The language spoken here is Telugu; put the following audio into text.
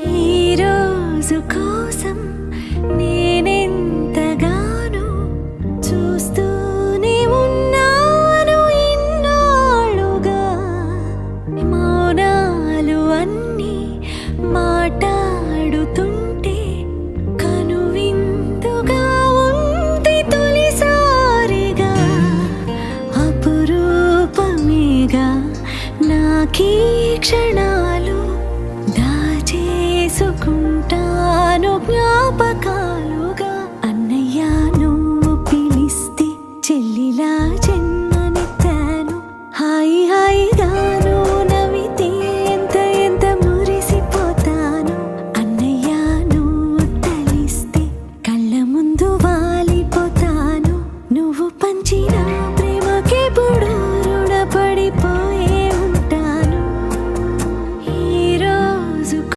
ఈ రోజు కోసం నేనెంతగానో చూస్తూనే ఉన్నాను ఇన్నాళ్ళుగా. మౌనాలు అన్నీ మాట్లాడుతుంటే కనువిందుగా ఉంది తొలిసారిగా. అపురూపమేగా నాకీ క్షణాలు, దాచేసుకుంటాను జ్ఞాపకాలు.